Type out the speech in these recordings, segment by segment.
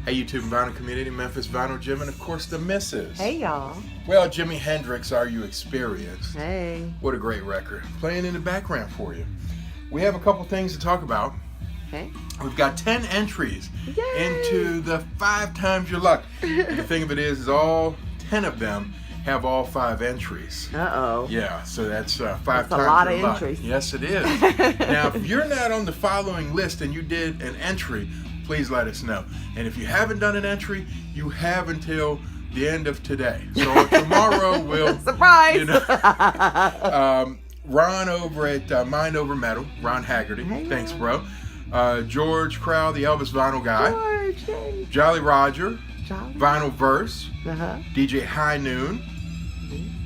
Hey, YouTube and vinyl community, Memphis Vinyl Jim, and of course the missus. Hey, y'all. Well, Jimi Hendrix, Are You Experienced? Hey. What a great record. Playing in the background for you. We have a couple things to talk about. Okay. We've got 10 entries Yay. into the 5 times your luck. And the thing of it is all 10 of them have all 5 entries. Uh-oh. Yeah, so that's 5 That's times a lot your of luck. entries. Yes, it is. Now, if you're not on the following list and you did an entry, please let us know. And if you haven't done an entry, you have until the end of today. So tomorrow we'll surprise. You know, Ron over at Mind Over Metal, Ron Haggerty. Hey, thanks, Ron. bro. George Crowell, the Elvis Vinyl guy. George. Hey. Jolly Roger, Jolly. Vinyl Verse. Uh-huh. DJ High Noon.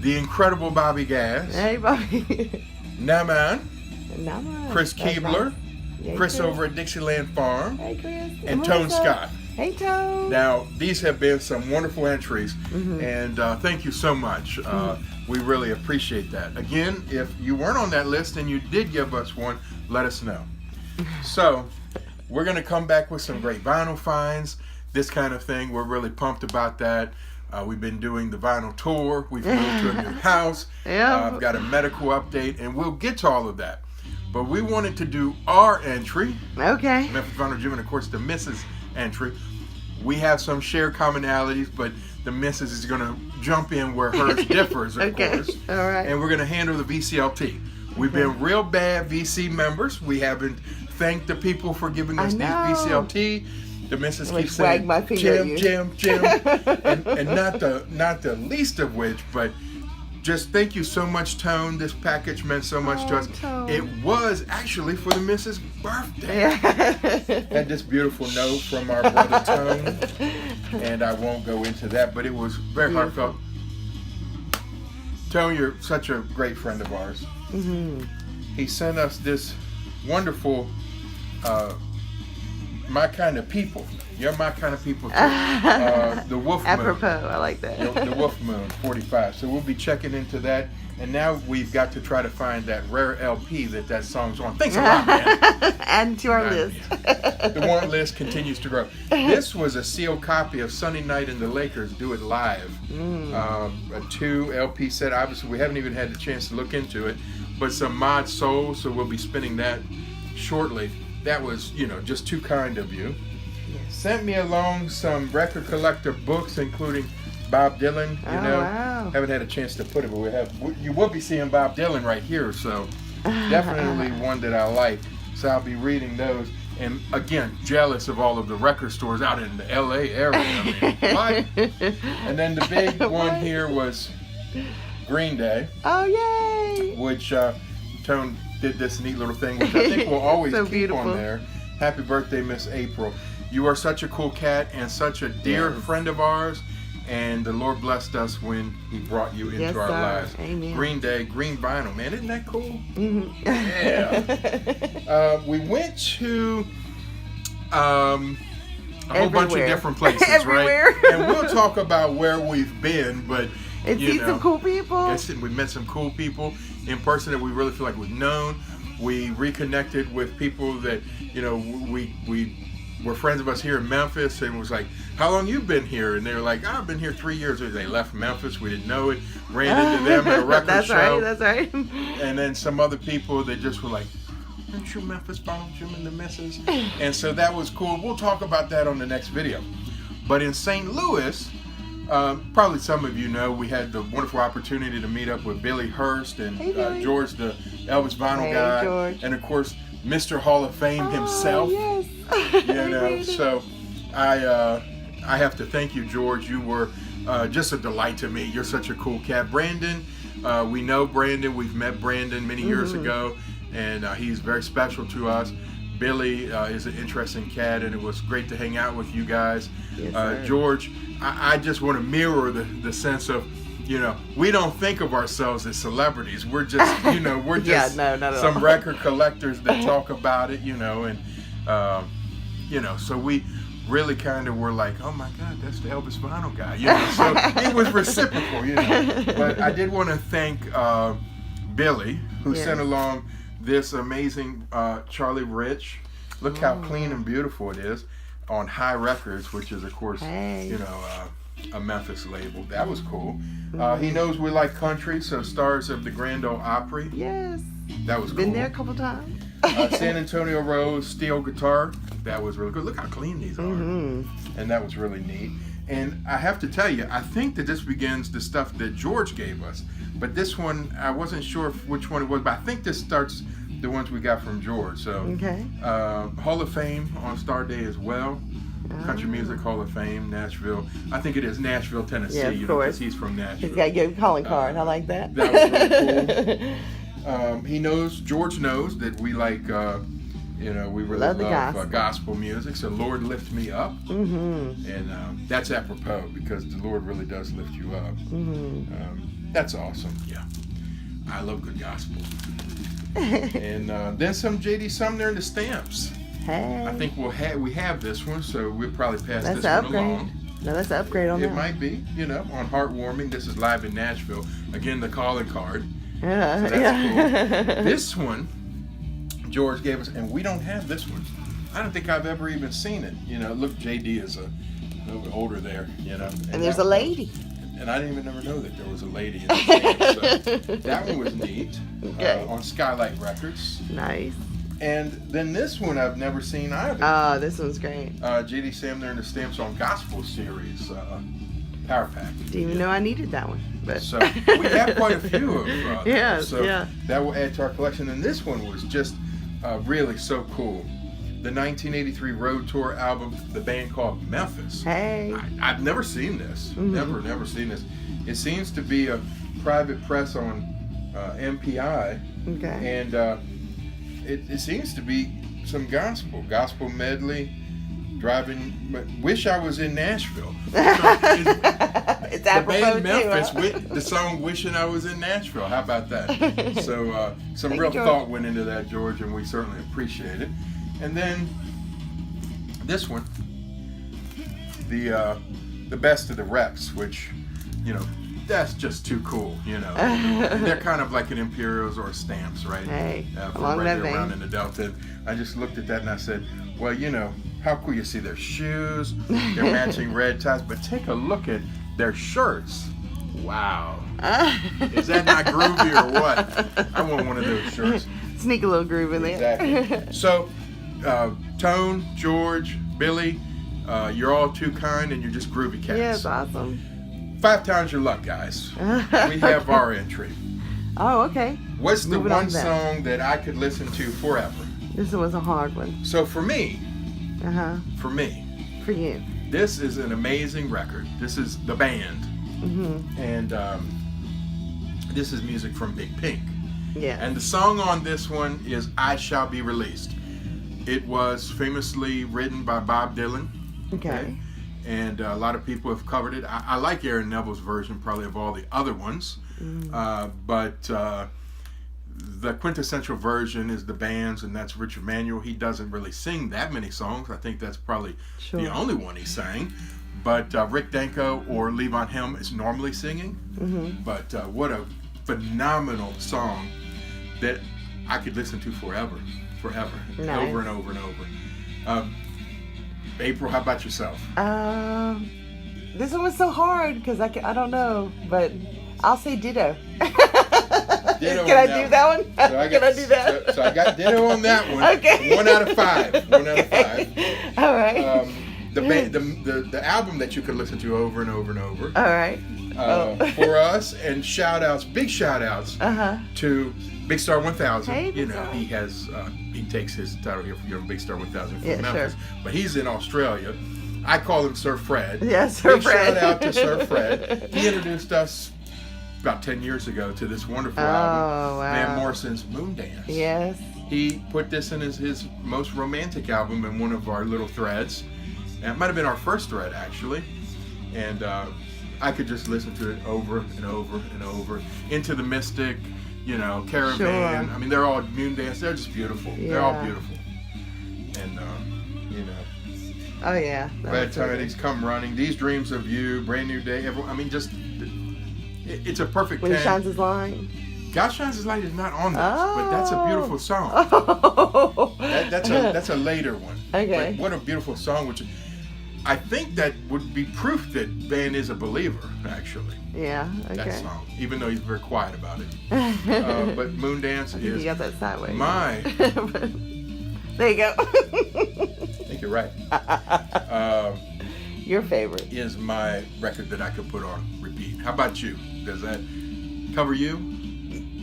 The incredible Bobby Gass. Hey, Bobby. Naman. Nama. Chris That's Keebler. nice. Hey, Chris over at Dixieland Farm. Hey, Chris. And Tone Melissa. Scott. Hey, Tone. Now, these have been some wonderful entries, and thank you so much. We really appreciate that. Again, if you weren't on that list and you did give us one, let us know. So, we're going to come back with some great vinyl finds, this kind of thing. We're really pumped about that. We've been doing the vinyl tour. We've moved to a new house. Yeah. I've got a medical update, and we'll get to all of that. But we wanted to do our entry. Okay. Memphis Vinyl Jim, and of course the Mrs. entry. We have some shared commonalities, but the Mrs. is going to jump in where hers differs, of Okay. course. All right. And we're going to handle the VCLT. We've been real bad VC members. We haven't thanked the people for giving us these VCLT. The Mrs. keeps saying, my finger at Jim, you." Jim. and not the least of which, but just thank you so much, Tone. This package meant so much to us. Tone. It was actually for the Mrs. birthday. Yeah. Had this beautiful note from our brother Tone, and I won't go into that, but it was very heartfelt. Tone, you're such a great friend of ours. He sent us this wonderful My Kind of People. You're my kind of people too. The Wolf Moon. Apropos, I like that. The Wolf Moon 45. So we'll be checking into that. And now we've got to try to find that rare LP that song's on. Thanks a lot, man. Add to our list. The want list continues to grow. This was a sealed copy of Sunday Night and the Lakers Do It Live. A 2 LP set. Obviously, we haven't even had the chance to look into it. But some mod soul, so we'll be spinning that shortly. That was, just too kind of you. Sent me along some record collector books, including Bob Dylan. Wow. Haven't had a chance to put it, but you will be seeing Bob Dylan right here. So definitely one that I like. So I'll be reading those. And again, jealous of all of the record stores out in the LA area. I mean, what? And then the big one here was Green Day. Oh, yay! Which Tone did this neat little thing, which I think we'll always So keep beautiful. on there. Happy birthday, Miss April. You are such a cool cat and such a dear friend of ours, and the Lord blessed us when He brought you into our lives. Amen. Green Day, green vinyl, man, isn't that cool? Yeah. Yeah. We went to a whole bunch of different places, Everywhere. right? And we'll talk about where we've been, but And see some cool people. yes, we met some cool people in person that we really feel like we've known. We reconnected with people that, we were friends of us here in Memphis, and was like, how long you been here? And they were like, I've been here 3 years. They left Memphis. We didn't know it. Ran into them at a record show. That's right. And then some other people that just were like, aren't you Memphis Vinyl Jim and the Misses? And so that was cool. We'll talk about that on the next video. But in St. Louis, probably some of you know, we had the wonderful opportunity to meet up with Billy Hurst and Billy. George, the Elvis Vinyl guy, George. and of course Mr. Hall of Fame himself. Yes. So I have to thank you, George. You were just a delight to me. You're such a cool cat. Brandon, we know Brandon. We've met Brandon many years ago, and he's very special to us. Billy is an interesting cat, and it was great to hang out with you guys. Yes, George, I just want to mirror the sense of, we don't think of ourselves as celebrities. We're just, we're just not at some all. record collectors that talk about it, and so we really kind of were like, oh my God, that's the Elvis Vinyl guy, So it was reciprocal, But I did want to thank Billy, who sent along this amazing Charlie Rich. Look how clean and beautiful it is. on High Records, which is, of course, Hey. you know, a Memphis label. That was cool. He knows we like country, so stars of the Grand Ole Opry. Yes. That was Been cool. there a couple times. San Antonio Rose steel guitar. That was really good. Look how clean these are. And that was really neat. And I have to tell you, I think that this begins the stuff that George gave us. But this one, I wasn't sure which one it was, but I think this starts the ones we got from George. So, Okay. Hall of Fame on Star Day as well. Country Music Hall of Fame, Nashville. I think it is Nashville, Tennessee. Yeah, of you know, course. because he's from Nashville. He's got a good calling card. I like that. That was really cool. He knows, George knows that we like, you know, we really Love the love gospel music. So Lord Lift Me Up. Mm-hmm. And that's apropos because the Lord really does lift you up. Mm-hmm. That's awesome. Yeah. I love good gospel. And then some J.D. Sumner and the Stamps. Hey. I think we have this one, so we'll probably pass That's this an one upgrade. along. No, that's an upgrade on It that. might be, you know, on Heartwarming. This is live in Nashville. Again, the calling card. Yeah. So that's cool. This one, George gave us, and we don't have this one. I don't think I've ever even seen it. You know, look, JD is a little bit older there, you know. And there's a lady. And I didn't even never know that there was a lady in the band. So that one was neat. Okay. On Skylight Records. Nice. And then this one I've never seen either. Oh, this one's great. J.D. Sumner and the Stamps on Gospel Series, Power Pack. Didn't even know I needed that one. But So we have quite a few of them. Yes, So yeah. that will add to our collection. And this one was just really so cool. The 1983 Road Tour album, the band called Memphis. Hey. I've never seen this. Never seen this. It seems to be a private press on MPI. Okay. And it seems to be some gospel medley, driving. Wish I was in Nashville. It's The apropos band too, Memphis, huh? the song "Wishing I Was in Nashville." How about that? So some Thank real you, George. thought went into that, George, and we certainly appreciate it. And then this one, the best of the reps, which, you know, that's just too cool, you know. They're kind of like an Imperials or Stamps, right? Hey, from along right that there around vein. in the Delta. I just looked at that and I said, well, you know, how cool. You see their shoes, their matching red ties, but take a look at their shirts. Wow. Is that not groovy or what? I want one of those shirts. Sneak a little groove in there. Exactly. So, Tone, George, Billy, you're all too kind and you're just groovy cats. Yeah, it's awesome. 5 times your luck, guys. We have our entry. Oh, okay. What's the Moving on one to that. song that I could listen to forever? This was a hard one. So for me, For you. this is an amazing record. This is the band. And this is music from Big Pink. Yeah. And the song on this one is I Shall Be Released. It was famously written by Bob Dylan. Okay. And a lot of people have covered it. I like Aaron Neville's version probably of all the other ones. But the quintessential version is the band's, and that's Richard Manuel. He doesn't really sing that many songs. I think that's probably the only one he sang. But Rick Danko or Levon Helm is normally singing. But what a phenomenal song that I could listen to forever. Nice. Over and over and over. April, how about yourself? This one was so hard because I don't know, but I'll say Ditto. Ditto Can I on do that one? So Can I do that? So I got Ditto on that one. Okay. 1 out of 5. 1 out of 5. All right. The album that you could listen to over and over and over. All right. For us, and big shout outs to Big Star 1000. Hey, you Big know, Star. he takes his title here from Big Star 1000 from Yeah, Memphis, sure. but he's in Australia. I call him Sir Fred. Yeah, Sir Big Fred. shout out to Sir Fred. He introduced us about 10 years ago to this wonderful album, wow. Van Morrison's Moondance. Yes. He put this in his most romantic album in one of our little threads. And it might have been our first thread, actually. And I could just listen to it over and over and over. Into the Mystic, you know, Caravan. Sure. I mean, they're all Moondance. They're just beautiful. Yeah. They're all beautiful. And, you know, Oh yeah. That Glad was so good. Tidings, Come Running, These Dreams of You, Brand New Day. I mean, just, it's a perfect When he 10. shines his light. God Shines His Light is not on this, but that's a beautiful song. Oh. That's a later one. Okay. But what a beautiful song, which I think that would be proof that Van is a believer, actually. Yeah. Okay. That song, even though he's very quiet about it. But Moondance is. You got that sideways. My. There you go. I think you're right. Your favorite is my record that I could put on repeat. How about you? Does that cover you?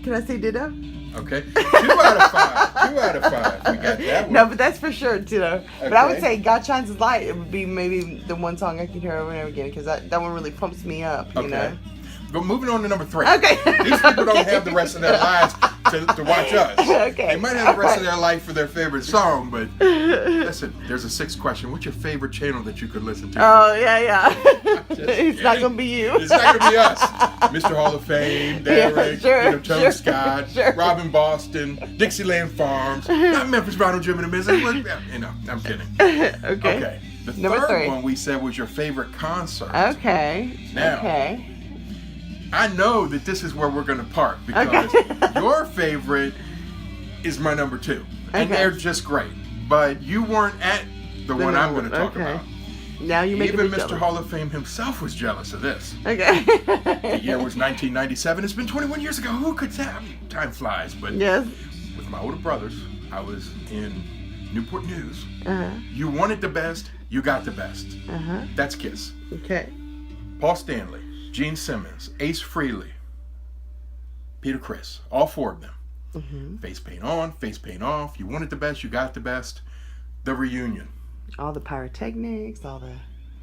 Can I say ditto? Okay. 2 out of 5. 2 out of 5. We got that one. No, but that's for sure, ditto. Okay. But I would say God Shines His Light. It would be maybe the one song I can hear over and over again because that one really pumps me up, you know? But moving on to number 3. Okay. These people don't have the rest of their lives to watch us. Okay. They might have the rest of their life for their favorite song, but listen, there's a 6th question. What's your favorite channel that you could listen to? Oh, yeah. It's not going to be you. It's not going to be us. Mr. Hall of Fame, Derek, Tony Scott, Robin Boston, Dixieland Farms, not Memphis Ronald Jim and the Missing. I'm kidding. Okay. The Number third 3. one we said was your favorite concert. Okay. Now, okay. I know that this is where we're going to park because your favorite is my number 2. And they're just great. But you weren't at the one I'm going to talk about. Now you make Even Mr. Hall of Fame himself was jealous of this. Okay. The year was 1997. It's been 21 years ago. Who could say? Time flies. But yes. With my older brothers, I was in Newport News. Uh-huh. You wanted the best. You got the best. Uh-huh. That's Kiss. Okay. Paul Stanley, Gene Simmons, Ace Frehley, Peter Criss, all 4 of them. Mm-hmm. Face paint on, face paint off. You wanted the best, you got the best. The reunion. All the pyrotechnics, all the...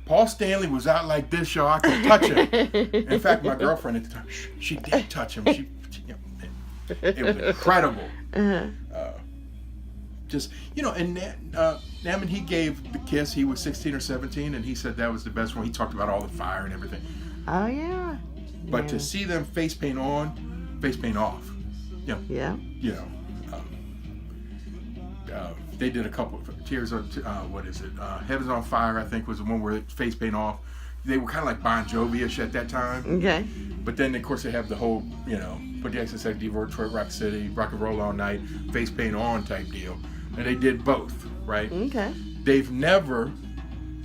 Paul Stanley was out like this, y'all. I could touch him. In fact, my girlfriend at the time, she did touch him. It was incredible. Uh-huh. Just, and Namin, he gave the Kiss, he was 16 or 17, and he said that was the best one. He talked about all the fire and everything. Oh, yeah. But to see them face paint on, face paint off, yeah. They did a couple of Tears of, what is it? Heaven's on Fire, I think, was the one where it face paint off. They were kind of like Bon Jovi-ish at that time. Okay. But then, of course, they have the whole, Put the Access at Detroit Rock City, Rock and Roll All Night, face paint on type deal. And they did both, right? Okay. They've never,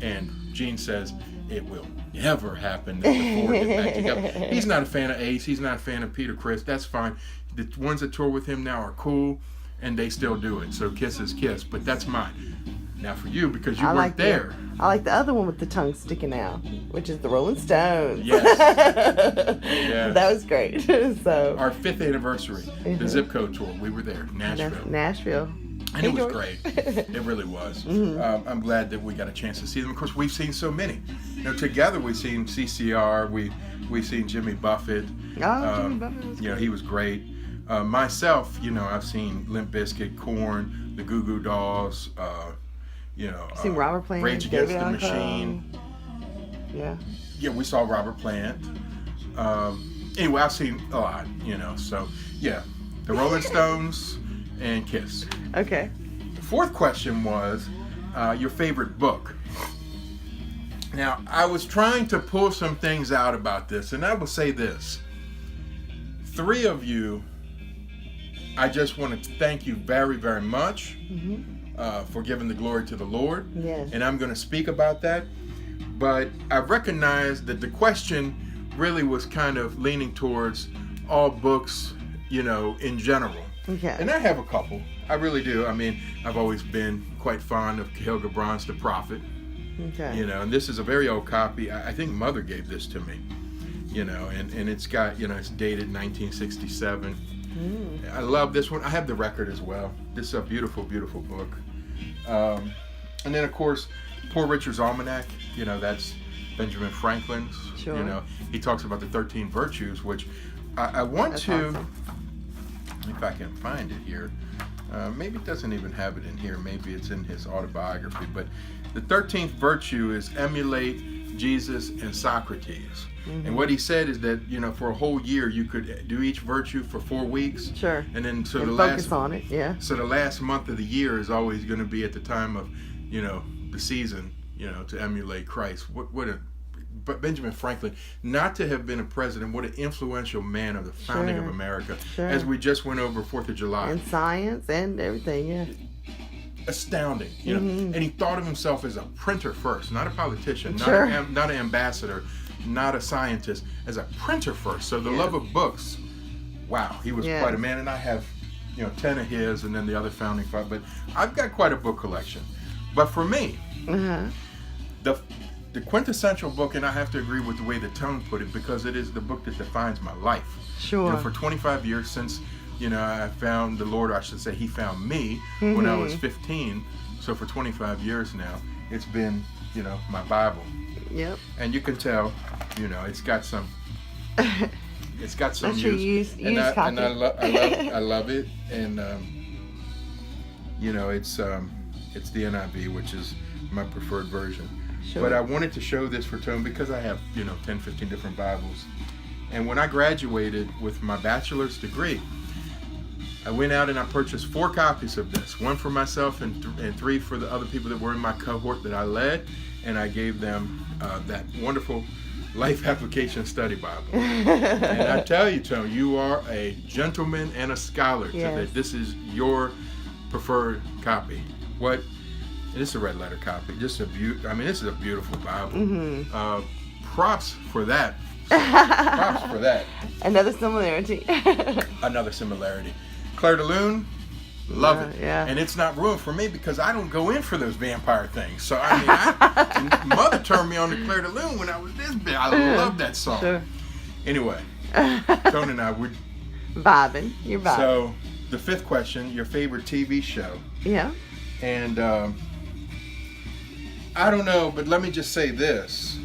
and Gene says, it will never happen that the 4 get back together. He's not a fan of Ace. He's not a fan of Peter Criss. That's fine. The ones that tour with him now are cool, and they still do it. So Kiss is Kiss, but that's mine. Now for you, because you weren't there. I like the other one with the tongue sticking out, which is the Rolling Stones. Yes. Yes. That was great. So our 5th anniversary, the Zip Code tour, we were there, Nashville. And it was great. It really was. Mm-hmm. I'm glad that we got a chance to see them. Of course, we've seen so many. Together we've seen CCR. We've seen Jimmy Buffett. Jimmy Buffett was he was great. Myself, I've seen Limp Bizkit, Korn, the Goo Goo Dolls. Seen Robert Plant, Rage Against the Machine. Yeah. Yeah, we saw Robert Plant. Anyway, I've seen a lot. So yeah, the Rolling Stones. And Kiss. Okay. The 4th question was your favorite book. Now, I was trying to pull some things out about this, and I will say this. 3 of you, I just want to thank you very, very much for giving the glory to the Lord. Yes. And I'm going to speak about that. But I recognize that the question really was kind of leaning towards all books, in general. Okay. And I have a couple. I really do. I mean, I've always been quite fond of Helga Braun's The Prophet. Okay. And this is a very old copy. I think Mother gave this to me. And it's got, it's dated 1967. I love this one. I have the record as well. This is a beautiful, beautiful book. And then, of course, Poor Richard's Almanac. That's Benjamin Franklin's. Sure. He talks about the 13 virtues, which I want That's to... awesome. If I can find it here. Maybe it doesn't even have it in here. Maybe it's in his autobiography. But the 13th virtue is emulate Jesus and Socrates. Mm-hmm. And what he said is that, for a whole year, you could do each virtue for 4 weeks. Sure. And then focus on it, yeah. So the last month of the year is always going to be at the time of, the season, to emulate Christ. But Benjamin Franklin, not to have been a president, what an influential man of the founding of America. Sure. As we just went over 4th of July. And science and everything, yeah. astounding, you know. And he thought of himself as a printer first, not a politician, Sure. not an ambassador, not a scientist, as a printer first. So the love of books, wow, he was quite a man. And I have, 10 of his, and then the other founding father. But I've got quite a book collection. But for me, the quintessential book, and I have to agree with the way the Tone put it, because it is the book that defines my life. Sure. For 25 years since, I found the Lord, or I should say he found me when I was 15. So for 25 years now, it's been, my Bible. Yep. And you can tell, it's got some That's your use. and I love it. And, it's the NIV, which is my preferred version. Sure. But I wanted to show this for Tone because I have, 10, 15 different Bibles. And when I graduated with my bachelor's degree, I went out and I purchased 4 copies of this, 1 for myself and 3 for the other people that were in my cohort that I led, and I gave them that wonderful Life Application Study Bible. And I tell you, Tone, you are a gentleman and a scholar. Yes. This is your preferred copy. This is a red letter copy. This is a beautiful Bible. Props for that. Props for that. Another similarity. Another similarity. Claire de Lune, love it. Yeah. And it's not ruined for me because I don't go in for those vampire things. So and Mother turned me on to Claire de Lune when I was this big. I love that song. Sure. Anyway, Tony and I would Vibing. You're vibing. So the 5th question: your favorite TV show? Yeah. And I don't know, but let me just say this.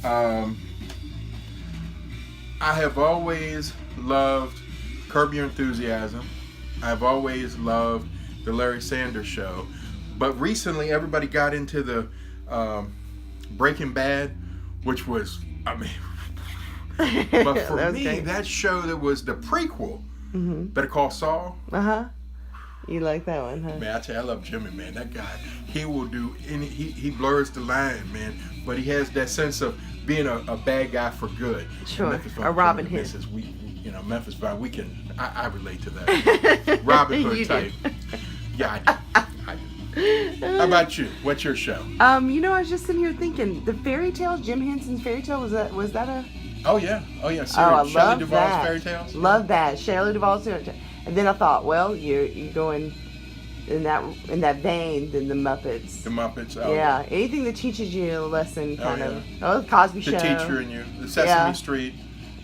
I have always loved Curb Your Enthusiasm. I've always loved the Larry Sanders Show. But recently everybody got into the Breaking Bad, which was, but for me, great. that show that was the prequel, Better Call Saul. You like that one, huh? Man, I tell you, I love Jimmy, man. That guy, he will do he blurs the line, man. But he has that sense of being a bad guy for good. Sure, a Robin Hood. Memphis Vine, I relate to that. Robin Hood type. Yeah, I do. How about you? What's your show? I was just sitting here thinking, the fairy tale, Jim Henson's fairy tale, was that a... Oh yeah. I Shelley love Duvall's that. fairy tales? Love that. Shelley Duvall's fairy tale. And then I thought, well, you're going in that vein than the Muppets. The Muppets. Yeah, anything that teaches you a lesson, kind of. yeah. Oh, the Cosby The Show. Teacher in You. The Sesame Street.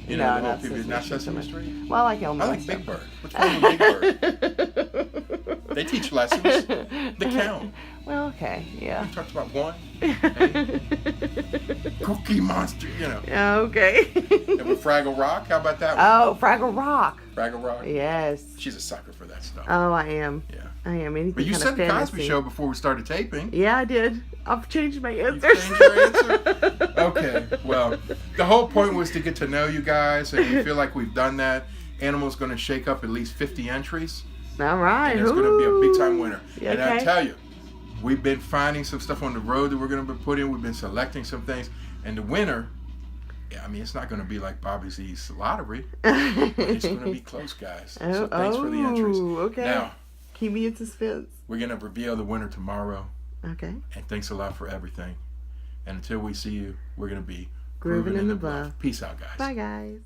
No, the whole not people. Sesame Not Street Sesame so much. Street? Well, I like Elmo. I like Big Bird. What's wrong with Big Bird? They teach lessons. The count. Well, okay, yeah. We talked about 1. Hey. Cookie Monster, Okay. And with Fraggle Rock, how about that one? Oh, Fraggle Rock. Fraggle Rock? Yes. She's a sucker for that stuff. Oh, I am. Yeah. I am. Anything But you kind said of the Cosby fantasy. Show before we started taping. Yeah, I did. I've changed my You answers. changed your answer? Okay. Well, the whole point was to get to know you guys, and we feel like we've done that. Animal's going to shake up at least 50 entries. All right. And it's going to be a big time winner. Yeah, and I okay. tell you, we've been finding some stuff on the road that we're going to be putting. We've been selecting some things. And the winner, it's not going to be like Bobby Z's lottery. It's going to be close, guys. So thanks for the entries. Okay. Now, keep me in suspense. we're going to reveal the winner tomorrow. Okay. And thanks a lot for everything. And until we see you, we're going to be Grooving in the bluff. Peace out, guys. Bye, guys.